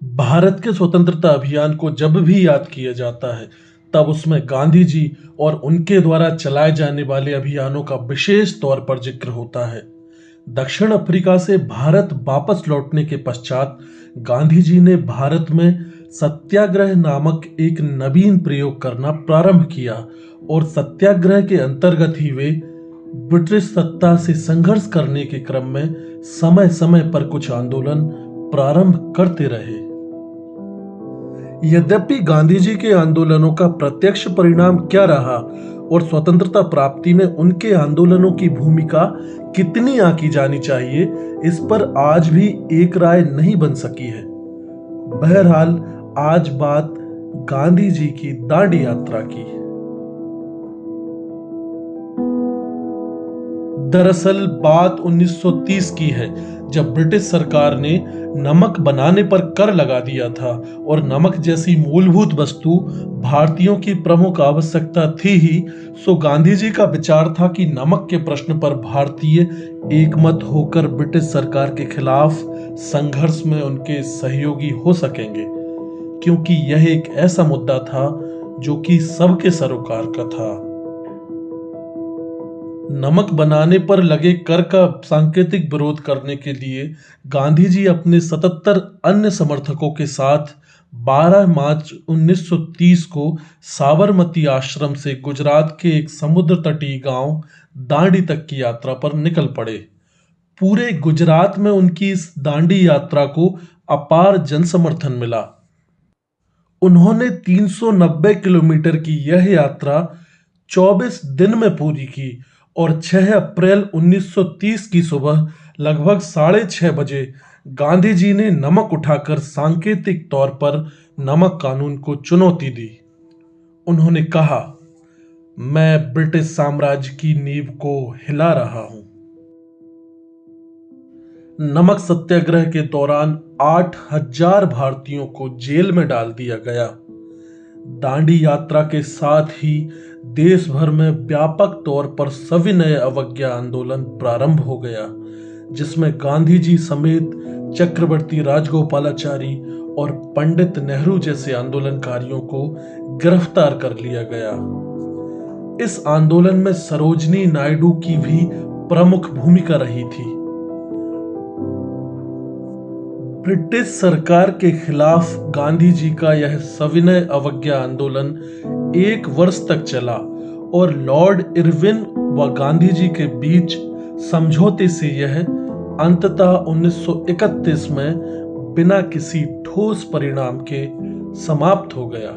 भारत के स्वतंत्रता अभियान को जब भी याद किया जाता है, तब उसमें गांधी जी और उनके द्वारा चलाए जाने वाले अभियानों का विशेष तौर पर जिक्र होता है। दक्षिण अफ्रीका से भारत वापस लौटने के पश्चात गांधी जी ने भारत में सत्याग्रह नामक एक नवीन प्रयोग करना प्रारंभ किया और सत्याग्रह के अंतर्गत ही वे ब्रिटिश सत्ता से संघर्ष करने के क्रम में समय समय पर कुछ आंदोलन प्रारंभ करते रहे। यद्यपि गांधी जी के आंदोलनों का प्रत्यक्ष परिणाम क्या रहा और स्वतंत्रता प्राप्ति में उनके आंदोलनों की भूमिका कितनी आंकी जानी चाहिए, इस पर आज भी एक राय नहीं बन सकी है। बहरहाल आज बात गांधी जी की दांडी यात्रा की। दरअसल बात 1930 की है, जब ब्रिटिश सरकार ने नमक बनाने पर कर लगा दिया था और नमक जैसी मूलभूत वस्तु भारतीयों की प्रमुख आवश्यकता थी ही, सो गांधी जी का विचार था कि नमक के प्रश्न पर भारतीय एकमत होकर ब्रिटिश सरकार के खिलाफ संघर्ष में उनके सहयोगी हो सकेंगे, क्योंकि यह एक ऐसा मुद्दा था जो कि सबके सरोकार का था। नमक बनाने पर लगे कर का सांकेतिक विरोध करने के लिए गांधी जी अपने 77 अन्य समर्थकों के साथ 12 मार्च 1930 को साबरमती आश्रम से गुजरात के एक समुद्र तटीय गांव दांडी तक की यात्रा पर निकल पड़े। पूरे गुजरात में उनकी इस दांडी यात्रा को अपार जनसमर्थन मिला। उन्होंने 390 किलोमीटर की यह यात्रा 24 दिन में पूरी की और 6 अप्रैल 1930 की सुबह लगभग 6:30 बजे गांधी जी ने नमक उठाकर सांकेतिक तौर पर नमक कानून को चुनौती दी। उन्होंने कहा, मैं ब्रिटिश साम्राज्य की नींव को हिला रहा हूं। नमक सत्याग्रह के दौरान 8,000 भारतीयों को जेल में डाल दिया गया। दांडी यात्रा के साथ ही देश भर में व्यापक तौर पर सविनय अवज्ञा आंदोलन प्रारंभ हो गया, जिसमें गांधी जी समेत चक्रवर्ती राजगोपालाचारी और पंडित नेहरू जैसे आंदोलनकारियों को गिरफ्तार कर लिया गया। इस आंदोलन में सरोजिनी नायडू की भी प्रमुख भूमिका रही थी। ब्रिटिश सरकार के खिलाफ गांधी जी का यह सविनय अवज्ञा आंदोलन 1 वर्ष तक चला और लॉर्ड इरविन व गांधी जी के बीच समझौते से यह अंततः 1931 में बिना किसी ठोस परिणाम के समाप्त हो गया।